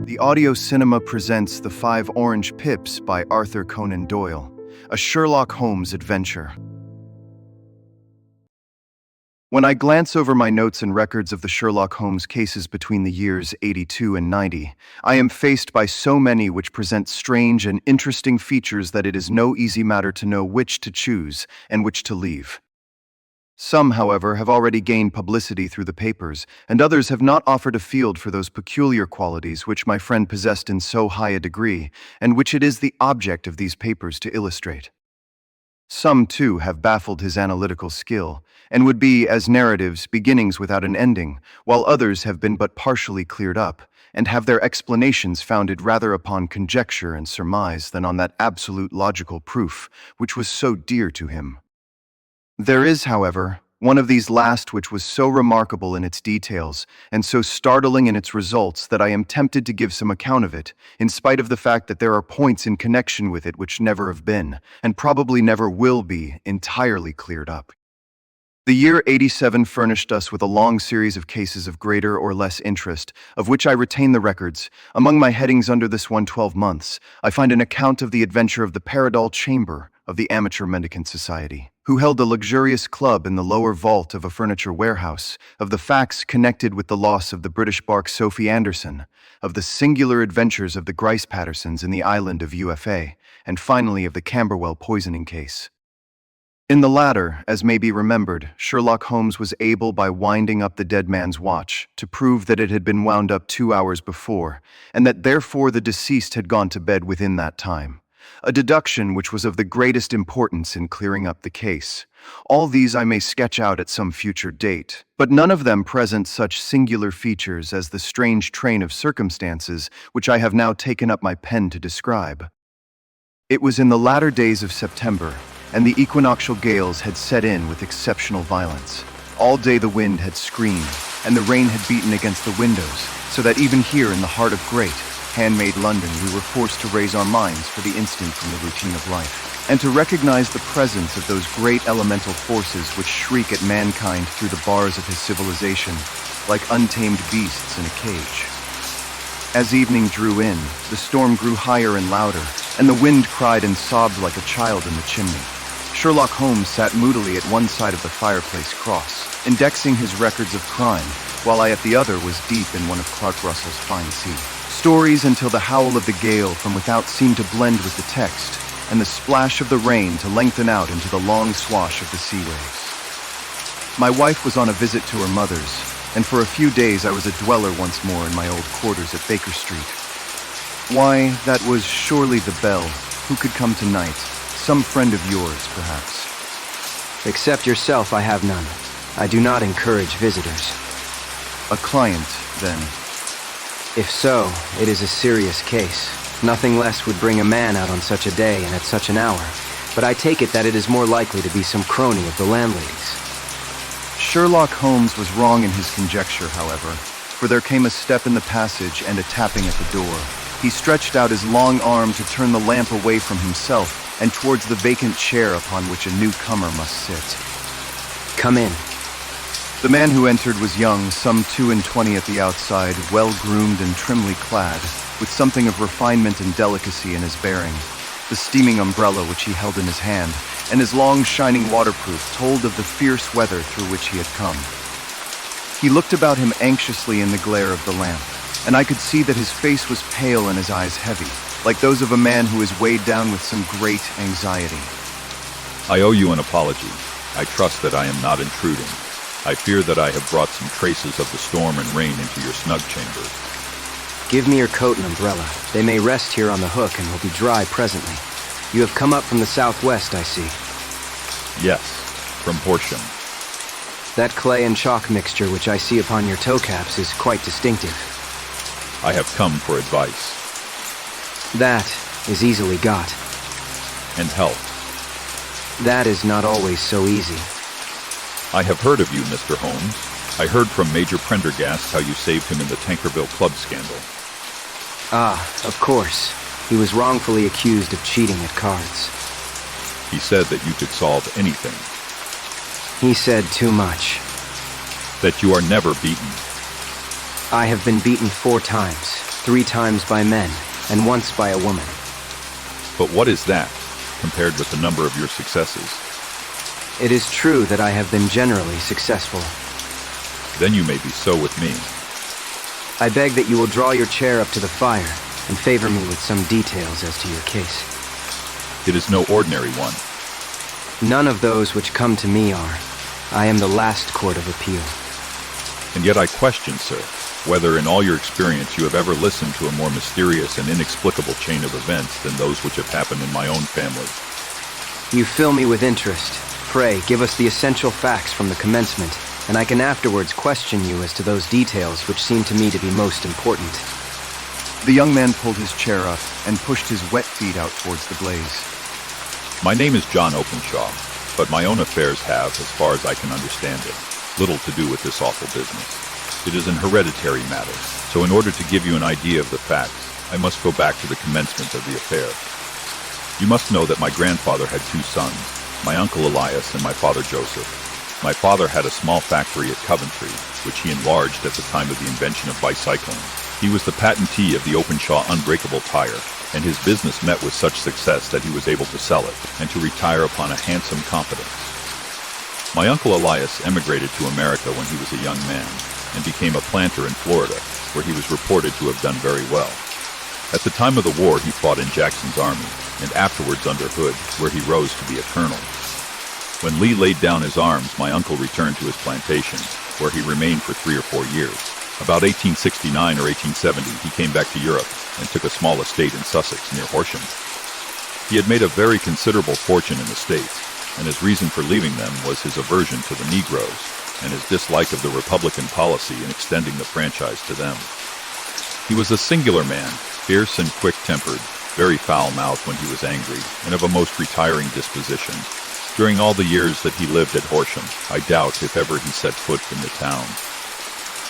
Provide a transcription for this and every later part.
The audio cinema presents The Five Orange Pips by Arthur Conan Doyle, a Sherlock Holmes adventure. When I glance over my notes and records of the Sherlock Holmes cases between the years 82 and 90, I am faced by so many which present strange and interesting features that it is no easy matter to know which to choose and which to leave. Some, however, have already gained publicity through the papers, and others have not offered a field for those peculiar qualities which my friend possessed in so high a degree, and which it is the object of these papers to illustrate. Some, too, have baffled his analytical skill, and would be, as narratives, beginnings without an ending, while others have been but partially cleared up, and have their explanations founded rather upon conjecture and surmise than on that absolute logical proof which was so dear to him. There is, however, one of these last which was so remarkable in its details and so startling in its results that I am tempted to give some account of it, in spite of the fact that there are points in connection with it which never have been, and probably never will be, entirely cleared up. The year 87 furnished us with a long series of cases of greater or less interest, of which I retain the records. Among my headings under this one 12 months, I find an account of the adventure of the Paradol Chamber of the Amateur Mendicant Society, who held a luxurious club in the lower vault of a furniture warehouse, of the facts connected with the loss of the British bark Sophie Anderson, of the singular adventures of the Grice Pattersons in the island of UFA, and finally of the Camberwell poisoning case. In the latter, as may be remembered, Sherlock Holmes was able, by winding up the dead man's watch, to prove that it had been wound up 2 hours before, and that therefore the deceased had gone to bed within that time. A deduction which was of the greatest importance in clearing up the case. All these I may sketch out at some future date, but none of them present such singular features as the strange train of circumstances which I have now taken up my pen to describe. It was in the latter days of September, and the equinoctial gales had set in with exceptional violence. All day the wind had screamed, and the rain had beaten against the windows, so that even here in the heart of great, handmade London we were forced to raise our minds for the instant from the routine of life, and to recognize the presence of those great elemental forces which shriek at mankind through the bars of his civilization, like untamed beasts in a cage. As evening drew in, the storm grew higher and louder, and the wind cried and sobbed like a child in the chimney. Sherlock Holmes sat moodily at one side of the fireplace cross, indexing his records of crime, while I at the other was deep in one of Clark Russell's fine sea stories until the howl of the gale from without seemed to blend with the text, and the splash of the rain to lengthen out into the long swash of the sea waves. My wife was on a visit to her mother's, and for a few days I was a dweller once more in my old quarters at Baker Street. Why, that was surely the bell. Who could come tonight? Some friend of yours, perhaps. Except yourself, I have none. I do not encourage visitors. A client, then. If so, it is a serious case. Nothing less would bring a man out on such a day and at such an hour. But I take it that it is more likely to be some crony of the landlady's. Sherlock Holmes was wrong in his conjecture, however, for there came a step in the passage and a tapping at the door. He stretched out his long arm to turn the lamp away from himself and towards the vacant chair upon which a newcomer must sit. Come in. The man who entered was young, some 22 at the outside, well-groomed and trimly clad, with something of refinement and delicacy in his bearing. The steaming umbrella which he held in his hand, and his long shining waterproof, told of the fierce weather through which he had come. He looked about him anxiously in the glare of the lamp, and I could see that his face was pale and his eyes heavy, like those of a man who is weighed down with some great anxiety. I owe you an apology. I trust that I am not intruding. I fear that I have brought some traces of the storm and rain into your snug chamber. Give me your coat and umbrella. They may rest here on the hook and will be dry presently. You have come up from the southwest, I see. Yes, from Horsham. That clay and chalk mixture which I see upon your toe caps is quite distinctive. I have come for advice. That is easily got. And help. That is not always so easy. I have heard of you, Mr. Holmes. I heard from Major Prendergast how you saved him in the Tankerville Club scandal. Ah, of course. He was wrongfully accused of cheating at cards. He said that you could solve anything. He said too much. That you are never beaten. I have been beaten 4 times. 3 times by men, and once by a woman. But what is that, compared with the number of your successes? It is true that I have been generally successful. Then you may be so with me. I beg that you will draw your chair up to the fire and favor me with some details as to your case. It is no ordinary one. None of those which come to me are. I am the last court of appeal. And yet I question, sir, whether in all your experience you have ever listened to a more mysterious and inexplicable chain of events than those which have happened in my own family. You fill me with interest. Pray, give us the essential facts from the commencement, and I can afterwards question you as to those details which seem to me to be most important. The young man pulled his chair up and pushed his wet feet out towards the blaze. My name is John Openshaw, but my own affairs have, as far as I can understand it, little to do with this awful business. It is an hereditary matter, so in order to give you an idea of the facts, I must go back to the commencement of the affair. You must know that my grandfather had 2 sons, my uncle Elias and my father Joseph. My father had a small factory at Coventry, which he enlarged at the time of the invention of bicycling. He was the patentee of the Openshaw unbreakable tire, and his business met with such success that he was able to sell it and to retire upon a handsome competence. My uncle Elias emigrated to America when he was a young man and became a planter in Florida, where he was reported to have done very well. At the time of the war, he fought in Jackson's army, and afterwards under Hood, where he rose to be a colonel. When Lee laid down his arms, my uncle returned to his plantation, where he remained for 3 or 4 years. About 1869 or 1870, he came back to Europe and took a small estate in Sussex near Horsham. He had made a very considerable fortune in the States, and his reason for leaving them was his aversion to the Negroes and his dislike of the Republican policy in extending the franchise to them. He was a singular man, fierce and quick-tempered, very foul-mouthed when he was angry, and of a most retiring disposition. During all the years that he lived at Horsham, I doubt if ever he set foot in the town.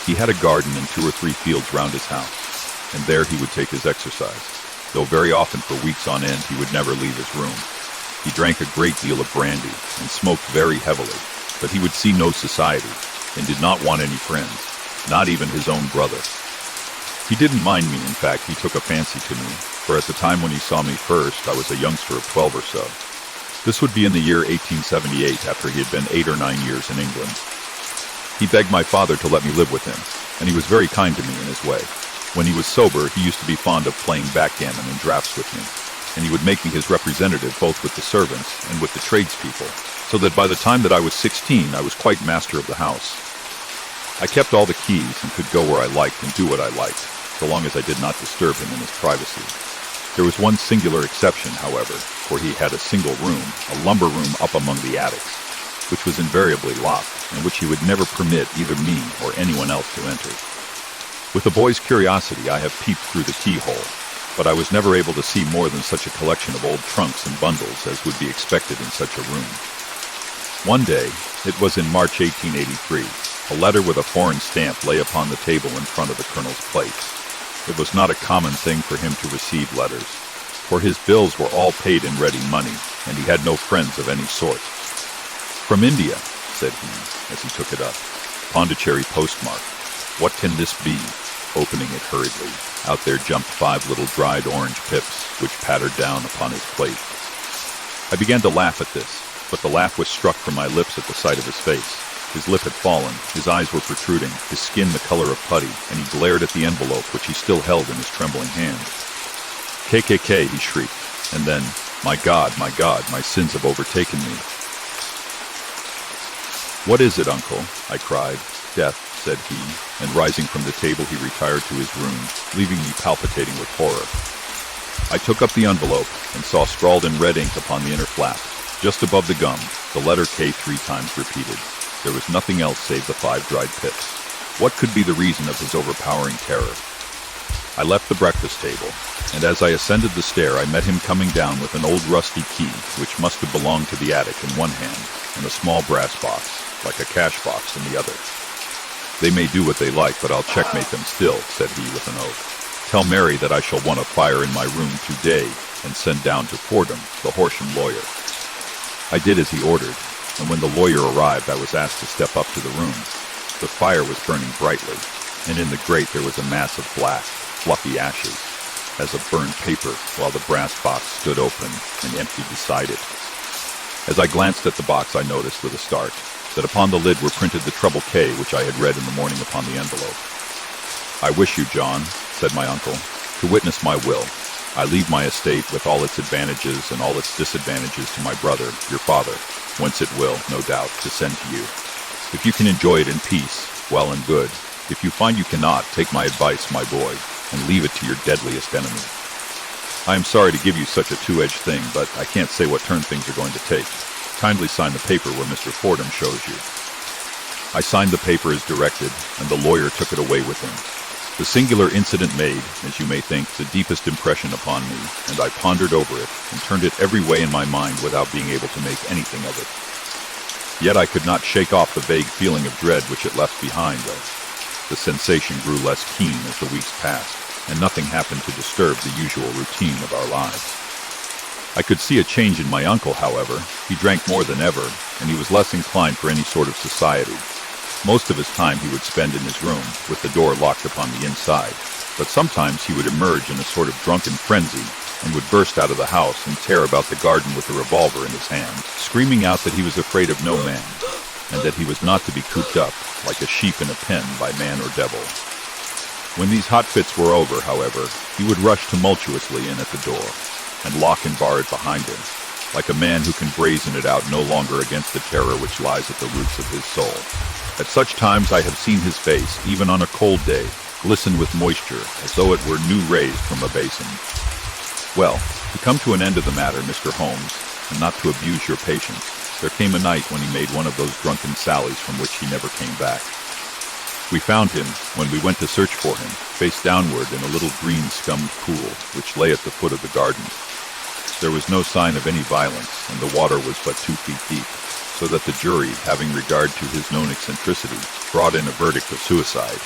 He had a garden and 2 or 3 fields round his house, and there he would take his exercise, though very often for weeks on end he would never leave his room. He drank a great deal of brandy and smoked very heavily, but he would see no society and did not want any friends, not even his own brother. He didn't mind me. In fact, he took a fancy to me, for at the time when he saw me first, I was a youngster of 12 or so. This would be in the year 1878, after he had been 8 or 9 years in England. He begged my father to let me live with him, and he was very kind to me in his way. When he was sober, he used to be fond of playing backgammon and draughts with me, and he would make me his representative both with the servants and with the tradespeople, so that by the time that I was 16, I was quite master of the house. I kept all the keys and could go where I liked and do what I liked, so long as I did not disturb him in his privacy. There was one singular exception, however, for he had a single room, a lumber room up among the attics, which was invariably locked, and which he would never permit either me or anyone else to enter. With a boy's curiosity, I have peeped through the keyhole, but I was never able to see more than such a collection of old trunks and bundles as would be expected in such a room. One day, it was in March 1883, a letter with a foreign stamp lay upon the table in front of the colonel's plate. It was not a common thing for him to receive letters, for his bills were all paid in ready money, and he had no friends of any sort. "From India," said he, as he took it up. "Pondicherry postmark. What can this be?" Opening it hurriedly, out there jumped 5 little dried orange pips, which pattered down upon his plate. I began to laugh at this, but the laugh was struck from my lips at the sight of his face. His lip had fallen, his eyes were protruding, his skin the color of putty, and he glared at the envelope which he still held in his trembling hand. "KKK," he shrieked, and then, my God, my sins have overtaken me." "What is it, uncle?" I cried. "Death," said he, and rising from the table he retired to his room, leaving me palpitating with horror. I took up the envelope and saw scrawled in red ink upon the inner flap, just above the gum, the letter K 3 times repeated. There was nothing else save the 5 dried pips. What could be the reason of his overpowering terror? I left the breakfast table, and as I ascended the stair I met him coming down with an old rusty key, which must have belonged to the attic in one hand, and a small brass box, like a cash box, in the other. "They may do what they like, but I'll checkmate them still," said he with an oath. "Tell Mary that I shall want a fire in my room today, and send down to Fordham, the Horsham lawyer." I did as he ordered, and when the lawyer arrived I was asked to step up to the room. The fire was burning brightly, and in the grate there was a mass of black, fluffy ashes, as of burned paper, while the brass box stood open and empty beside it. As I glanced at the box, I noticed with a start that upon the lid were printed the treble K which I had read in the morning upon the envelope. "I wish you, John," said my uncle, "to witness my will. I leave my estate with all its advantages and all its disadvantages to my brother, your father, whence it will, no doubt, descend to you. If you can enjoy it in peace, well and good. If you find you cannot, take my advice, my boy, and leave it to your deadliest enemy. I am sorry to give you such a two-edged thing, but I can't say what turn things are going to take. Kindly sign the paper where Mr. Fordham shows you." I signed the paper as directed, and the lawyer took it away with him. The singular incident made, as you may think, the deepest impression upon me, and I pondered over it and turned it every way in my mind without being able to make anything of it. Yet I could not shake off the vague feeling of dread which it left behind, though. The sensation grew less keen as the weeks passed, and nothing happened to disturb the usual routine of our lives. I could see a change in my uncle, however. He drank more than ever, and he was less inclined for any sort of society. Most of his time he would spend in his room, with the door locked upon the inside, but sometimes he would emerge in a sort of drunken frenzy and would burst out of the house and tear about the garden with a revolver in his hand, screaming out that he was afraid of no man, and that he was not to be cooped up, like a sheep in a pen, by man or devil. When these hot fits were over, however, he would rush tumultuously in at the door, and lock and bar it behind him, like a man who can brazen it out no longer against the terror which lies at the roots of his soul. At such times I have seen his face, even on a cold day, glisten with moisture, as though it were new raised from a basin. Well, to come to an end of the matter, Mr. Holmes, and not to abuse your patience, there came a night when he made one of those drunken sallies from which he never came back. We found him, when we went to search for him, face downward in a little green-scummed pool, which lay at the foot of the garden. There was no sign of any violence, and the water was but 2 feet deep, so that the jury, having regard to his known eccentricity, brought in a verdict of suicide.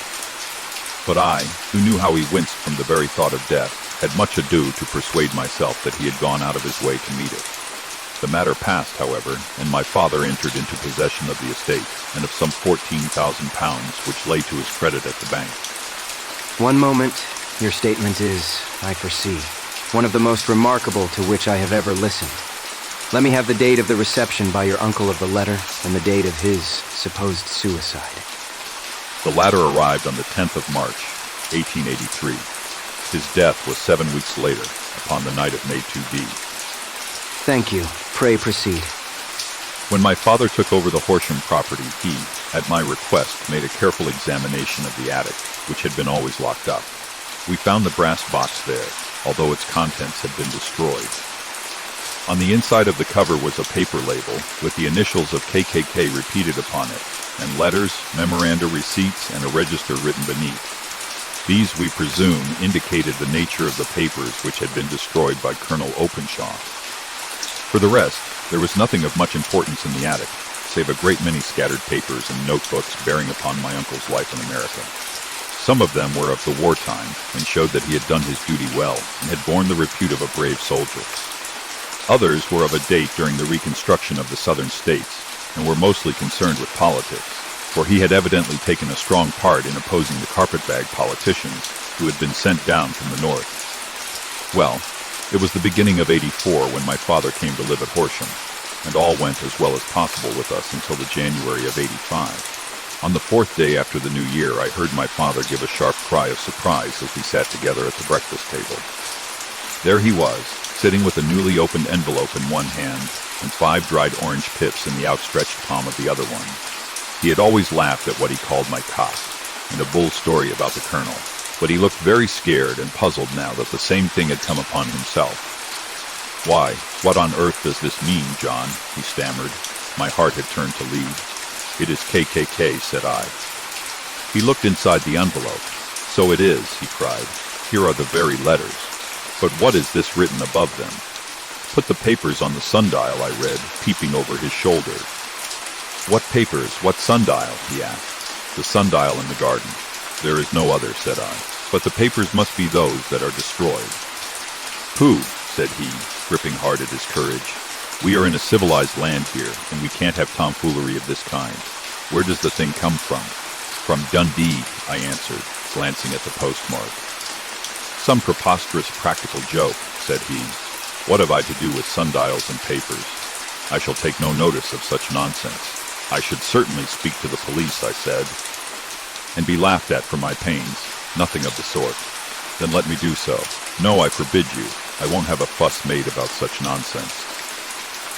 But I, who knew how he winced from the very thought of death, had much ado to persuade myself that he had gone out of his way to meet it. The matter passed, however, and my father entered into possession of the estate, and of some £14,000 which lay to his credit at the bank. One moment, your statement is, I foresee, one of the most remarkable to which I have ever listened. Let me have the date of the reception by your uncle of the letter, and the date of his supposed suicide. The latter arrived on the 10th of March, 1883. His death was 7 weeks later, upon the night of May 2B. Thank you. Pray proceed. When my father took over the Horsham property, he, at my request, made a careful examination of the attic, which had been always locked up. We found the brass box there, although its contents had been destroyed. On the inside of the cover was a paper label with the initials of KKK repeated upon it, and letters, memoranda, receipts, and a register written beneath. These, we presume, indicated the nature of the papers which had been destroyed by Colonel Openshaw. For the rest, there was nothing of much importance in the attic, save a great many scattered papers and notebooks bearing upon my uncle's life in America. Some of them were of the wartime, and showed that he had done his duty well, and had borne the repute of a brave soldier. Others were of a date during the reconstruction of the southern states, and were mostly concerned with politics, for he had evidently taken a strong part in opposing the carpetbag politicians who had been sent down from the north. Well, it was the beginning of '84 when my father came to live at Horsham, and all went as well as possible with us until the January of '85. On the 4th day after the new year, I heard my father give a sharp cry of surprise as we sat together at the breakfast table. There he was, sitting with a newly opened envelope in one hand and 5 dried orange pips in the outstretched palm of the other one. He had always laughed at what he called my cock, and a bull story about the colonel, but he looked very scared and puzzled now that the same thing had come upon himself. "Why, what on earth does this mean, John?" he stammered. My heart had turned to lead. "It is KKK," said I. He looked inside the envelope. "So it is," he cried. "Here are the very letters. But what is this written above them?" "Put the papers on the sundial," I read, peeping over his shoulder. "What papers? What sundial?" he asked. "The sundial in the garden. There is no other," said I. "But the papers must be those that are destroyed." "Pooh," said he, gripping hard at his courage. "We are in a civilized land here, and we can't have tomfoolery of this kind. Where does the thing come from?" "From Dundee," I answered, glancing at the postmark. Some preposterous practical joke, said he. What have I to do with sundials and papers? I shall take no notice of such nonsense. I should certainly speak to the police, I said, and be laughed at for my pains. Nothing of the sort. Then let me do so. No, I forbid you. I won't have a fuss made about such nonsense.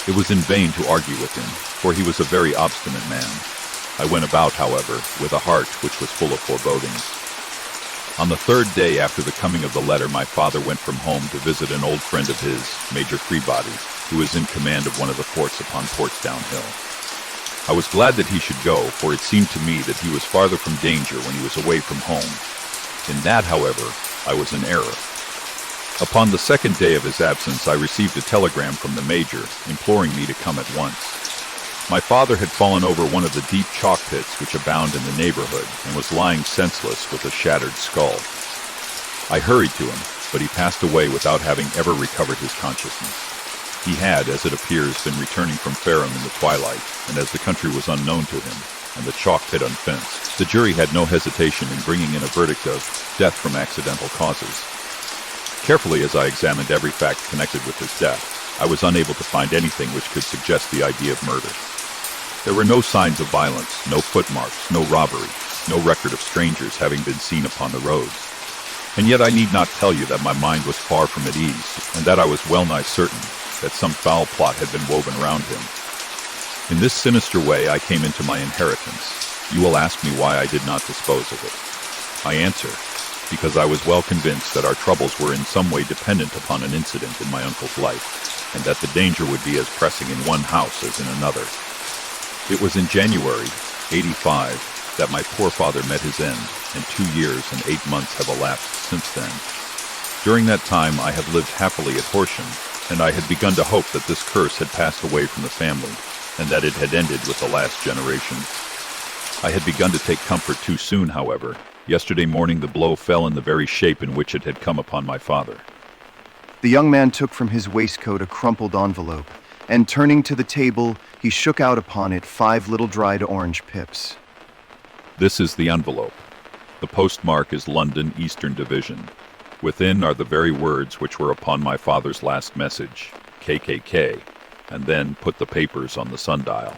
It was in vain to argue with him, for he was a very obstinate man. I went about, however, with a heart which was full of forebodings. On the third day after the coming of the letter, my father went from home to visit an old friend of his, Major Freebody, who was in command of one of the forts upon Portsdown Hill. I was glad that he should go, for it seemed to me that he was farther from danger when he was away from home. In that, however, I was in error. Upon the second day of his absence, I received a telegram from the Major, imploring me to come at once. My father had fallen over one of the deep chalk pits which abound in the neighborhood, and was lying senseless with a shattered skull. I hurried to him, but he passed away without having ever recovered his consciousness. He had, as it appears, been returning from Fareham in the twilight, and as the country was unknown to him, and the chalk pit unfenced, the jury had no hesitation in bringing in a verdict of death from accidental causes. Carefully as I examined every fact connected with his death, I was unable to find anything which could suggest the idea of murder. There were no signs of violence, no footmarks, no robbery, no record of strangers having been seen upon the roads. And yet I need not tell you that my mind was far from at ease, and that I was well nigh certain that some foul plot had been woven round him. In this sinister way I came into my inheritance. You will ask me why I did not dispose of it. I answer, because I was well convinced that our troubles were in some way dependent upon an incident in my uncle's life, and that the danger would be as pressing in one house as in another. It was in January, '85, that my poor father met his end, and 2 years and 8 months have elapsed since then. During that time I have lived happily at Horsham, and I had begun to hope that this curse had passed away from the family, and that it had ended with the last generation. I had begun to take comfort too soon, however. Yesterday morning the blow fell in the very shape in which it had come upon my father. The young man took from his waistcoat a crumpled envelope, and turning to the table, he shook out upon it 5 little dried orange pips. This is the envelope. The postmark is London, Eastern Division. Within are the very words which were upon my father's last message, KKK, and then put the papers on the sundial.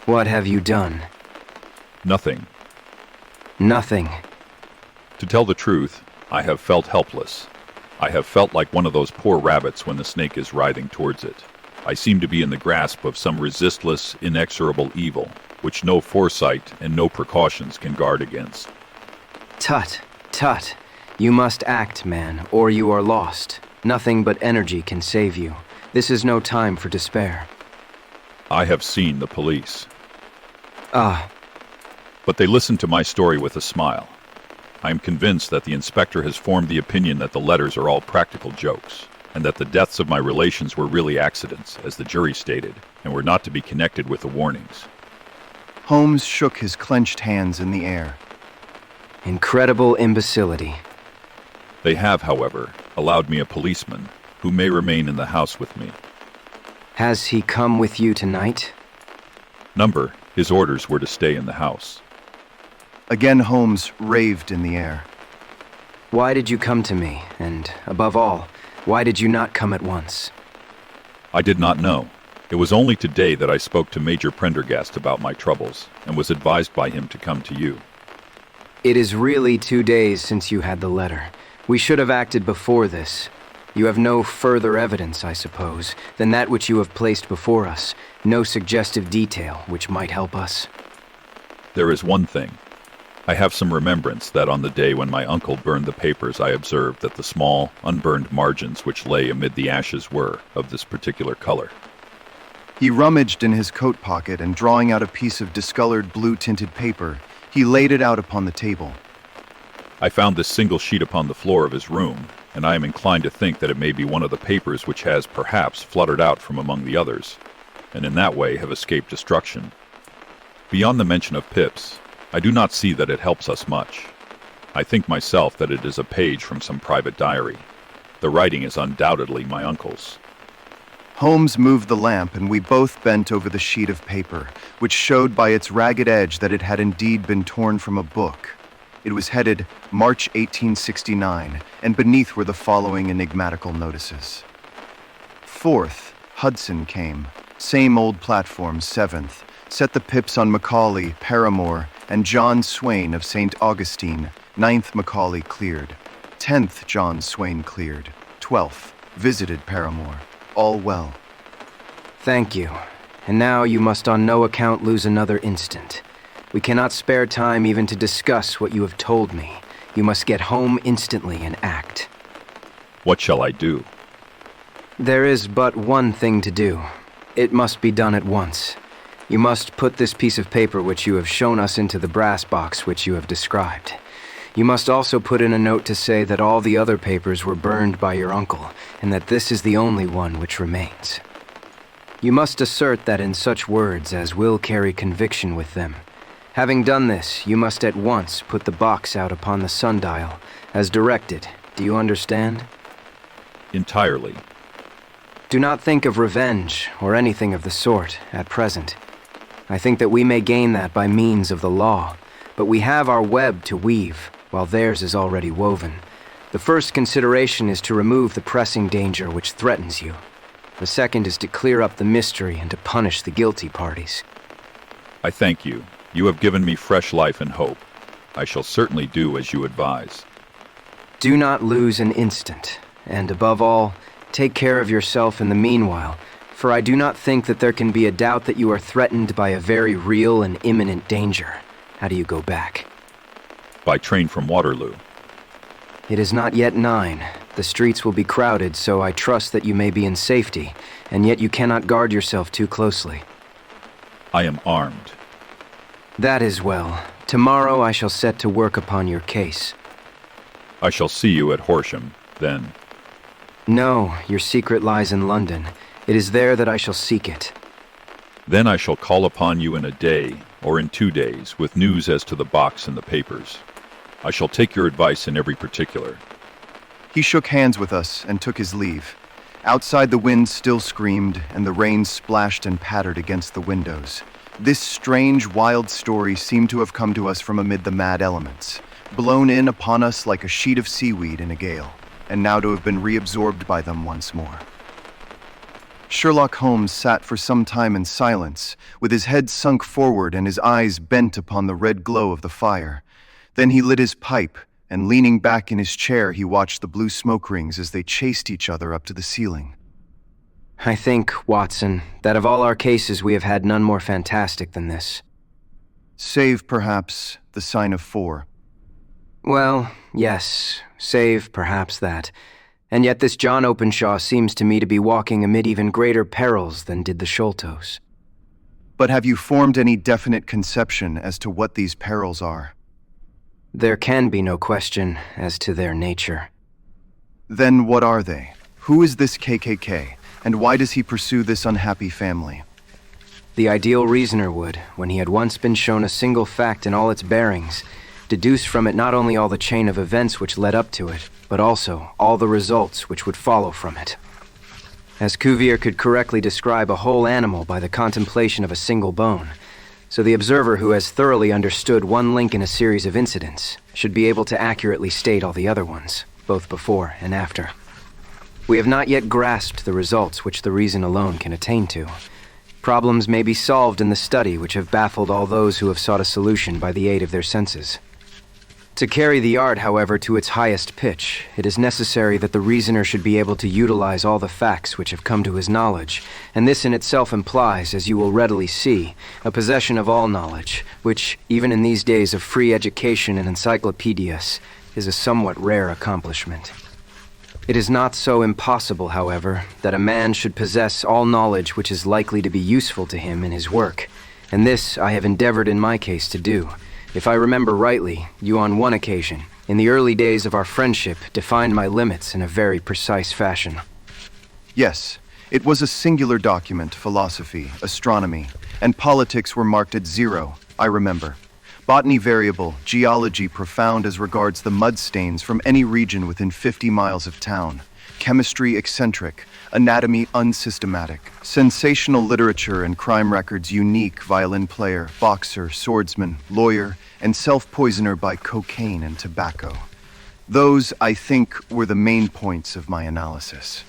What have you done? Nothing. Nothing. To tell the truth, I have felt helpless. I have felt like one of those poor rabbits when the snake is writhing towards it. I seem to be in the grasp of some resistless, inexorable evil, which no foresight and no precautions can guard against. Tut, tut. You must act, man, or you are lost. Nothing but energy can save you. This is no time for despair. I have seen the police. Ah. But they listened to my story with a smile. I am convinced that the inspector has formed the opinion that the letters are all practical jokes, and that the deaths of my relations were really accidents, as the jury stated, and were not to be connected with the warnings. Holmes shook his clenched hands in the air. Incredible imbecility. They have, however, allowed me a policeman, who may remain in the house with me. Has he come with you tonight? His orders were to stay in the house. Again Holmes raved in the air. Why did you come to me? And, above all, why did you not come at once? I did not know. It was only today that I spoke to Major Prendergast about my troubles, and was advised by him to come to you. It is really 2 days since you had the letter. We should have acted before this. You have no further evidence, I suppose, than that which you have placed before us. No suggestive detail which might help us. There is one thing. I have some remembrance that on the day when my uncle burned the papers, I observed that the small, unburned margins which lay amid the ashes were of this particular color. He rummaged in his coat pocket, and drawing out a piece of discolored blue-tinted paper, he laid it out upon the table. I found this single sheet upon the floor of his room, and I am inclined to think that it may be one of the papers which has, perhaps, fluttered out from among the others, and in that way have escaped destruction. Beyond the mention of pips, I do not see that it helps us much. I think myself that it is a page from some private diary. The writing is undoubtedly my uncle's. Holmes moved the lamp, and we both bent over the sheet of paper, which showed by its ragged edge that it had indeed been torn from a book. It was headed March 1869, and beneath were the following enigmatical notices. 4th, Hudson came. Same old platform, 7th. Set the pips on Macaulay, Paramore, and John Swain of St. Augustine. 9th, Macaulay cleared. 10th, John Swain cleared. 12th, visited Paramore. All well. Thank you. And now you must on no account lose another instant. We cannot spare time even to discuss what you have told me. You must get home instantly and act. What shall I do? There is but one thing to do. It must be done at once. You must put this piece of paper which you have shown us into the brass box which you have described. You must also put in a note to say that all the other papers were burned by your uncle, and that this is the only one which remains. You must assert that in such words as will carry conviction with them. Having done this, you must at once put the box out upon the sundial, as directed. Do you understand? Entirely. Do not think of revenge, or anything of the sort, at present. I think that we may gain that by means of the law, but we have our web to weave, while theirs is already woven. The first consideration is to remove the pressing danger which threatens you. The second is to clear up the mystery and to punish the guilty parties. I thank you. You have given me fresh life and hope. I shall certainly do as you advise. Do not lose an instant, and above all, take care of yourself in the meanwhile, for I do not think that there can be a doubt that you are threatened by a very real and imminent danger. How do you go back? By train from Waterloo. It is not yet 9. The streets will be crowded, so I trust that you may be in safety, and yet you cannot guard yourself too closely. I am armed. That is well. Tomorrow I shall set to work upon your case. I shall see you at Horsham, then. No, your secret lies in London. It is there that I shall seek it. Then I shall call upon you in a day, or in 2 days, with news as to the box and the papers. I shall take your advice in every particular. He shook hands with us and took his leave. Outside, the wind still screamed, and the rain splashed and pattered against the windows. This strange, wild story seemed to have come to us from amid the mad elements, blown in upon us like a sheet of seaweed in a gale, and now to have been reabsorbed by them once more. Sherlock Holmes sat for some time in silence, with his head sunk forward and his eyes bent upon the red glow of the fire. Then he lit his pipe, and leaning back in his chair, he watched the blue smoke rings as they chased each other up to the ceiling. I think, Watson, that of all our cases we have had none more fantastic than this. Save, perhaps, the sign of 4. Well, yes, save perhaps that. And yet this John Openshaw seems to me to be walking amid even greater perils than did the Sholtos. But have you formed any definite conception as to what these perils are? There can be no question as to their nature. Then what are they? Who is this KKK, and why does he pursue this unhappy family? The ideal reasoner would, when he had once been shown a single fact in all its bearings, deduce from it not only all the chain of events which led up to it, but also all the results which would follow from it. As Cuvier could correctly describe a whole animal by the contemplation of a single bone, so the observer who has thoroughly understood one link in a series of incidents should be able to accurately state all the other ones, both before and after. We have not yet grasped the results which the reason alone can attain to. Problems may be solved in the study which have baffled all those who have sought a solution by the aid of their senses. To carry the art, however, to its highest pitch, it is necessary that the reasoner should be able to utilize all the facts which have come to his knowledge, and this in itself implies, as you will readily see, a possession of all knowledge, which, even in these days of free education and encyclopedias, is a somewhat rare accomplishment. It is not so impossible, however, that a man should possess all knowledge which is likely to be useful to him in his work, and this I have endeavored in my case to do. If I remember rightly, you on one occasion, in the early days of our friendship, defined my limits in a very precise fashion. Yes, it was a singular document. Philosophy, astronomy, and politics were marked at 0, I remember. Botany variable, geology profound as regards the mud stains from any region within 50 miles of town. chemistry eccentric, anatomy unsystematic, sensational literature and crime records unique, violin player, boxer, swordsman, lawyer, and self-poisoner by cocaine and tobacco. Those, I think, were the main points of my analysis.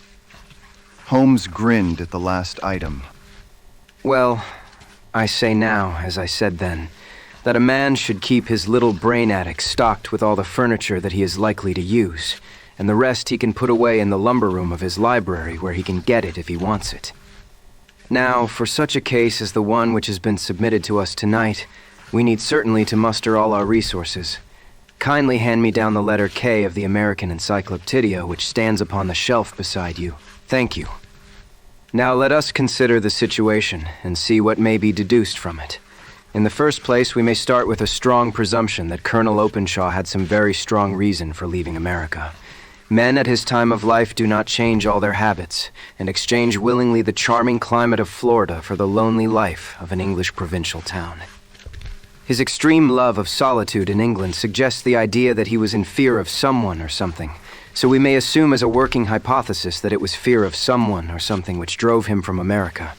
Holmes grinned at the last item. Well, I say now, as I said then, that a man should keep his little brain attic stocked with all the furniture that he is likely to use, and the rest he can put away in the lumber room of his library where he can get it if he wants it. Now, for such a case as the one which has been submitted to us tonight, we need certainly to muster all our resources. Kindly hand me down the letter K of the American Encyclopedia, which stands upon the shelf beside you. Thank you. Now let us consider the situation and see what may be deduced from it. In the first place, we may start with a strong presumption that Colonel Openshaw had some very strong reason for leaving America. Men at his time of life do not change all their habits and exchange willingly the charming climate of Florida for the lonely life of an English provincial town. His extreme love of solitude in England suggests the idea that he was in fear of someone or something, so we may assume as a working hypothesis that it was fear of someone or something which drove him from America.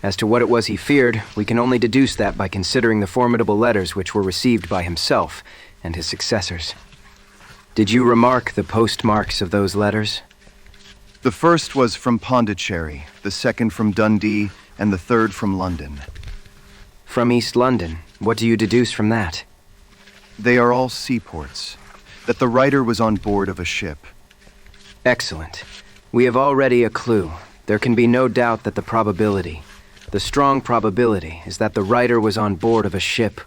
As to what it was he feared, we can only deduce that by considering the formidable letters which were received by himself and his successors. Did you remark the postmarks of those letters? The first was from Pondicherry, the second from Dundee, and the third from London. From East London. What do you deduce from that? They are all seaports. That the writer was on board of a ship. Excellent. We have already a clue. There can be no doubt that the strong probability, is that the writer was on board of a ship.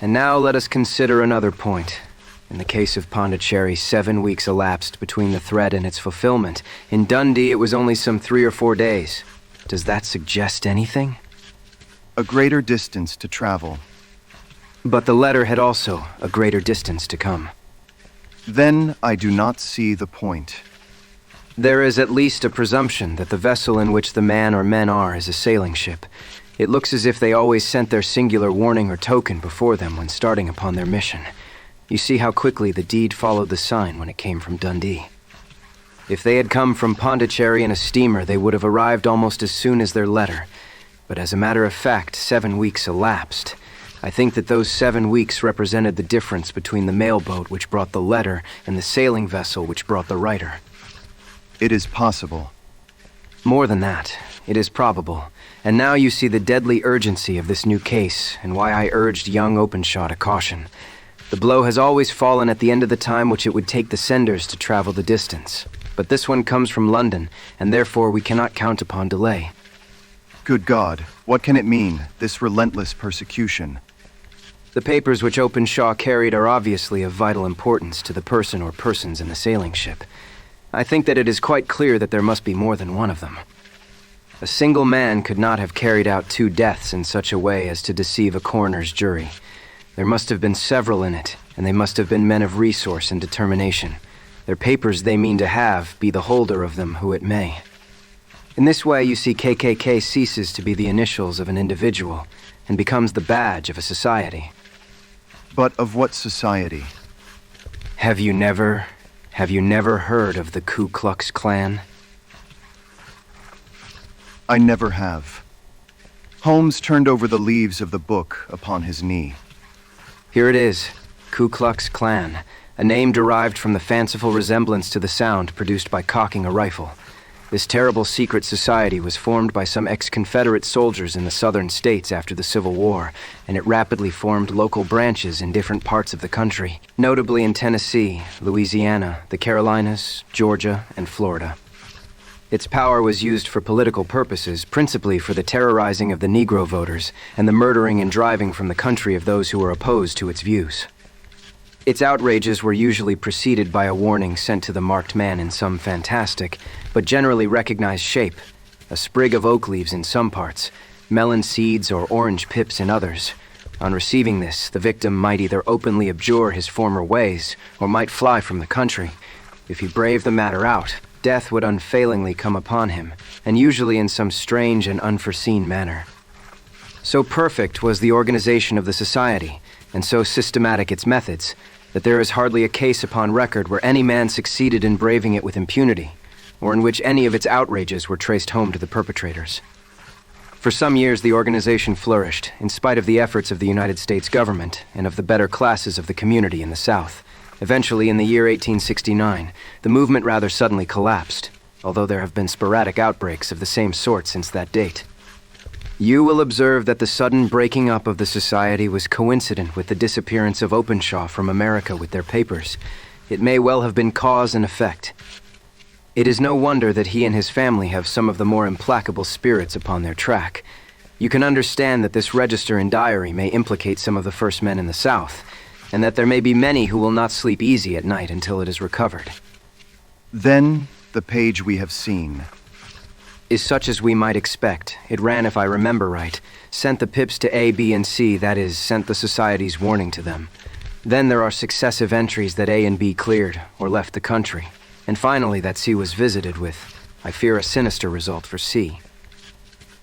And now let us consider another point. In the case of Pondicherry, 7 weeks elapsed between the threat and its fulfillment. In Dundee, it was only some 3 or 4 days. Does that suggest anything? A greater distance to travel. But the letter had also a greater distance to come. Then I do not see the point. There is at least a presumption that the vessel in which the man or men are is a sailing ship. It looks as if they always sent their singular warning or token before them when starting upon their mission. You see how quickly the deed followed the sign when it came from Dundee. If they had come from Pondicherry in a steamer, they would have arrived almost as soon as their letter. But as a matter of fact, 7 weeks elapsed. I think that those 7 weeks represented the difference between the mailboat which brought the letter and the sailing vessel which brought the writer. It is possible. More than that, it is probable. And now you see the deadly urgency of this new case and why I urged young Openshaw to caution. The blow has always fallen at the end of the time which it would take the senders to travel the distance. But this one comes from London, and therefore we cannot count upon delay. Good God, what can it mean, this relentless persecution? The papers which Openshaw carried are obviously of vital importance to the person or persons in the sailing ship. I think that it is quite clear that there must be more than one of them. A single man could not have carried out 2 deaths in such a way as to deceive a coroner's jury. There must have been several in it, and they must have been men of resource and determination. Their papers they mean to have, be the holder of them who it may. In this way, you see KKK ceases to be the initials of an individual and becomes the badge of a society. But of what society? Have you never heard of the Ku Klux Klan? I never have. Holmes turned over the leaves of the book upon his knee. Here it is, Ku Klux Klan, a name derived from the fanciful resemblance to the sound produced by cocking a rifle. This terrible secret society was formed by some ex-Confederate soldiers in the southern states after the Civil War, and it rapidly formed local branches in different parts of the country, notably in Tennessee, Louisiana, the Carolinas, Georgia, and Florida. Its power was used for political purposes, principally for the terrorizing of the Negro voters and the murdering and driving from the country of those who were opposed to its views. Its outrages were usually preceded by a warning sent to the marked man in some fantastic, but generally recognized shape, a sprig of oak leaves in some parts, melon seeds or orange pips in others. On receiving this, the victim might either openly abjure his former ways or might fly from the country. If he braved the matter out, death would unfailingly come upon him, and usually in some strange and unforeseen manner. So perfect was the organization of the society, and so systematic its methods, that there is hardly a case upon record where any man succeeded in braving it with impunity, or in which any of its outrages were traced home to the perpetrators. For some years, the organization flourished, in spite of the efforts of the United States government and of the better classes of the community in the South. Eventually, in the year 1869, the movement rather suddenly collapsed, although there have been sporadic outbreaks of the same sort since that date. You will observe that the sudden breaking up of the society was coincident with the disappearance of Openshaw from America with their papers. It may well have been cause and effect. It is no wonder that he and his family have some of the more implacable spirits upon their track. You can understand that this register and diary may implicate some of the first men in the South, and that there may be many who will not sleep easy at night until it is recovered. Then, the page we have seen Is such as we might expect. It ran, if I remember right, sent the pips to A, B, and C, that is, sent the society's warning to them. Then there are successive entries that A and B cleared, or left the country. And finally that C was visited with, I fear, a sinister result for C.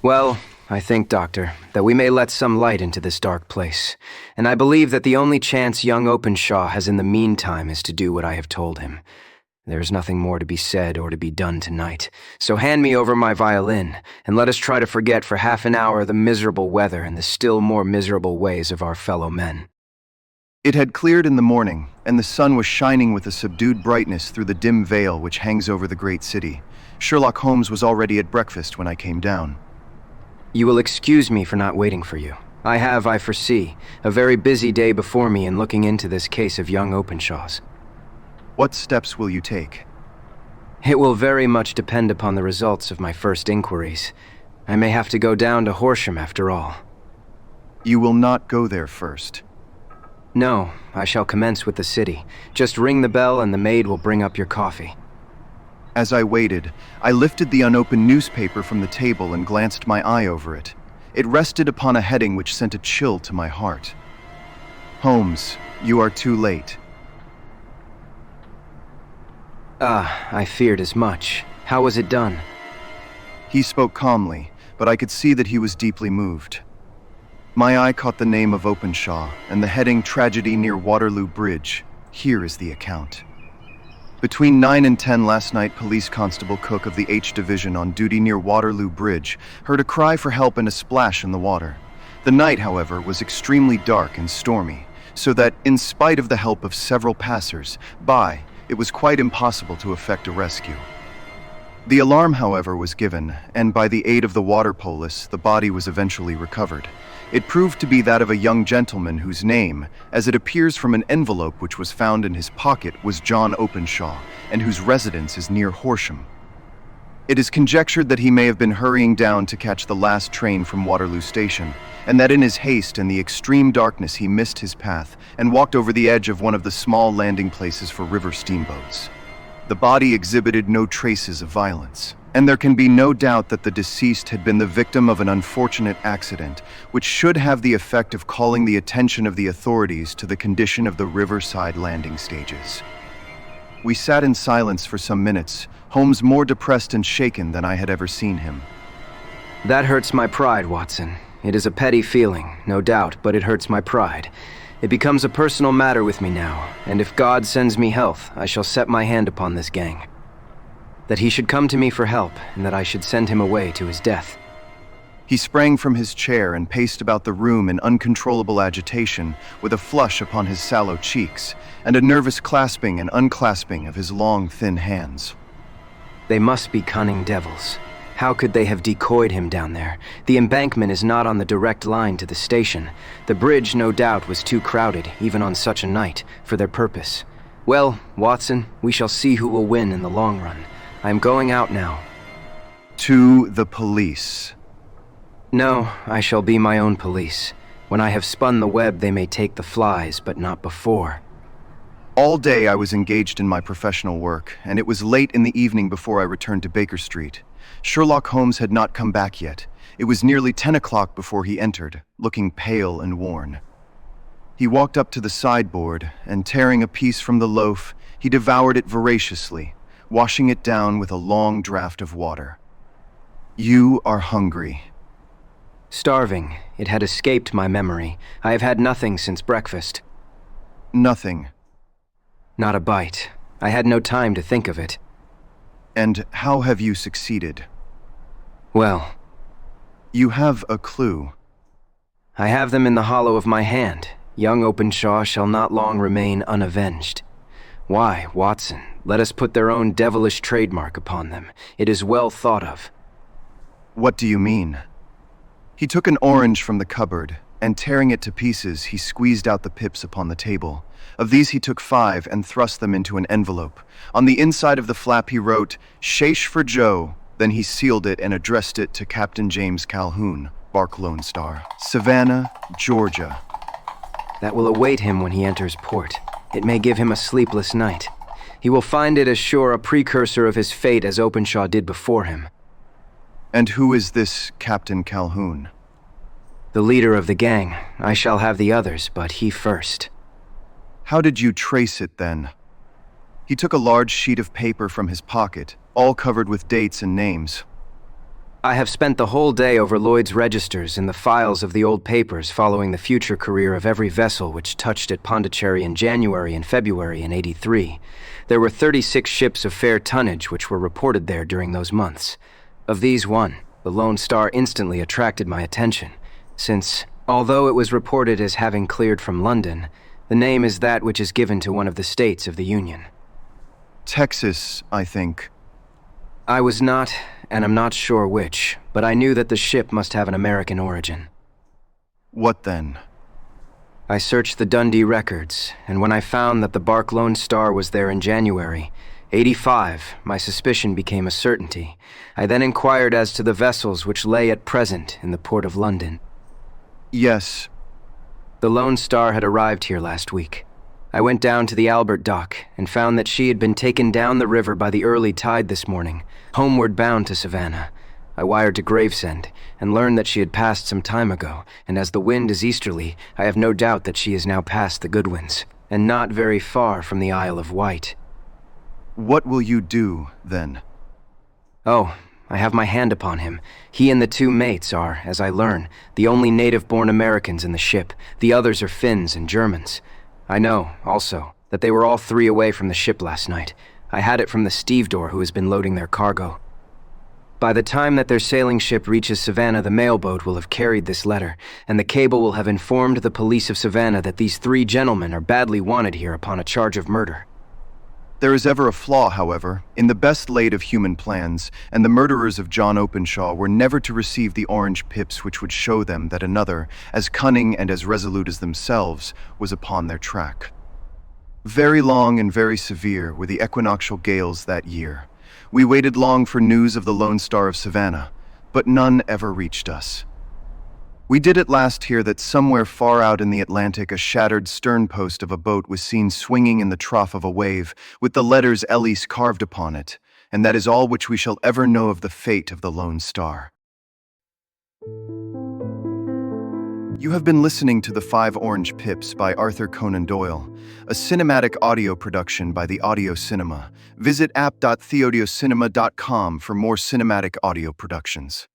Well, I think, Doctor, that we may let some light into this dark place, and I believe that the only chance young Openshaw has in the meantime is to do what I have told him. There is nothing more to be said or to be done tonight, so hand me over my violin, and let us try to forget for half an hour the miserable weather and the still more miserable ways of our fellow men. It had cleared in the morning, and the sun was shining with a subdued brightness through the dim veil which hangs over the great city. Sherlock Holmes was already at breakfast when I came down. You will excuse me for not waiting for you. I have, I foresee, a very busy day before me in looking into this case of young Openshaw's. What steps will you take? It will very much depend upon the results of my first inquiries. I may have to go down to Horsham after all. You will not go there first. No, I shall commence with the city. Just ring the bell and the maid will bring up your coffee. As I waited, I lifted the unopened newspaper from the table and glanced my eye over it. It rested upon a heading which sent a chill to my heart. Holmes, you are too late. I feared as much. How was it done? He spoke calmly, but I could see that he was deeply moved. My eye caught the name of Openshaw and the heading Tragedy near Waterloo Bridge. Here is the account. Between 9 and 10 last night, Police Constable Cook of the H Division on duty near Waterloo Bridge heard a cry for help and a splash in the water. The night, however, was extremely dark and stormy, so that, in spite of the help of several passers-by, it was quite impossible to effect a rescue. The alarm, however, was given, and by the aid of the water police, the body was eventually recovered. It proved to be that of a young gentleman whose name, as it appears from an envelope which was found in his pocket, was John Openshaw, and whose residence is near Horsham. It is conjectured that he may have been hurrying down to catch the last train from Waterloo Station, and that in his haste and the extreme darkness he missed his path and walked over the edge of one of the small landing places for river steamboats. The body exhibited no traces of violence, and there can be no doubt that the deceased had been the victim of an unfortunate accident, which should have the effect of calling the attention of the authorities to the condition of the riverside landing stages. We sat in silence for some minutes, Holmes more depressed and shaken than I had ever seen him. That hurts my pride, Watson. It is a petty feeling, no doubt, but it hurts my pride. It becomes a personal matter with me now, and if God sends me health, I shall set my hand upon this gang. That he should come to me for help, and that I should send him away to his death. He sprang from his chair and paced about the room in uncontrollable agitation, with a flush upon his sallow cheeks, and a nervous clasping and unclasping of his long, thin hands. They must be cunning devils. How could they have decoyed him down there? The embankment is not on the direct line to the station. The bridge, no doubt, was too crowded, even on such a night, for their purpose. Well, Watson, we shall see who will win in the long run. I am going out now. To the police. No, I shall be my own police. When I have spun the web, they may take the flies, but not before. All day I was engaged in my professional work, and it was late in the evening before I returned to Baker Street. Sherlock Holmes had not come back yet. It was nearly 10 o'clock before he entered, looking pale and worn. He walked up to the sideboard, and tearing a piece from the loaf, he devoured it voraciously, washing it down with a long draught of water. You are hungry. Starving. It had escaped my memory. I have had nothing since breakfast. Nothing. Not a bite. I had no time to think of it. And how have you succeeded? Well, You have a clue. I have them in the hollow of my hand. Young Openshaw shall not long remain unavenged. Why, Watson, let us put their own devilish trademark upon them. It is well thought of. What do you mean? He took an orange from the cupboard, and tearing it to pieces, he squeezed out the pips upon the table. Of these he took 5 and thrust them into an envelope. On the inside of the flap he wrote, "Shaish for Joe." Then he sealed it and addressed it to Captain James Calhoun, Bark Lone Star, Savannah, Georgia. That will await him when he enters port. It may give him a sleepless night. He will find it as sure a precursor of his fate as Openshaw did before him. And who is this Captain Calhoun? The leader of the gang. I shall have the others, but he first. How did you trace it then? He took a large sheet of paper from his pocket, all covered with dates and names. I have spent the whole day over Lloyd's registers in the files of the old papers following the future career of every vessel which touched at Pondicherry in January and February in '83. There were 36 ships of fair tonnage which were reported there during those months. Of these, one, the Lone Star, instantly attracted my attention, since, although it was reported as having cleared from London, the name is that which is given to one of the states of the Union. Texas, I think. I was not, and I'm not sure which, but I knew that the ship must have an American origin. What then? I searched the Dundee records, and when I found that the Bark Lone Star was there in January, '85, my suspicion became a certainty. I then inquired as to the vessels which lay at present in the port of London. Yes. The Lone Star had arrived here last week. I went down to the Albert dock and found that she had been taken down the river by the early tide this morning, homeward bound to Savannah. I wired to Gravesend and learned that she had passed some time ago, and as the wind is easterly, I have no doubt that she is now past the Goodwins, and not very far from the Isle of Wight. What will you do, then? Oh, I have my hand upon him. He and the 2 mates are, as I learn, the only native-born Americans in the ship. The others are Finns and Germans. I know, also, that they were all 3 away from the ship last night. I had it from the stevedore who has been loading their cargo. By the time that their sailing ship reaches Savannah, the mailboat will have carried this letter, and the cable will have informed the police of Savannah that these 3 gentlemen are badly wanted here upon a charge of murder. There is ever a flaw, however, in the best laid of human plans, and the murderers of John Openshaw were never to receive the orange pips which would show them that another, as cunning and as resolute as themselves, was upon their track. Very long and very severe were the equinoctial gales that year. We waited long for news of the Lone Star of Savannah, but none ever reached us. We did at last hear that somewhere far out in the Atlantic a shattered sternpost of a boat was seen swinging in the trough of a wave, with the letters Ellis carved upon it, and that is all which we shall ever know of the fate of the Lone Star. You have been listening to The 5 Orange Pips by Arthur Conan Doyle, a cinematic audio production by the Audio Cinema. Visit app.theaudiocinema.com for more cinematic audio productions.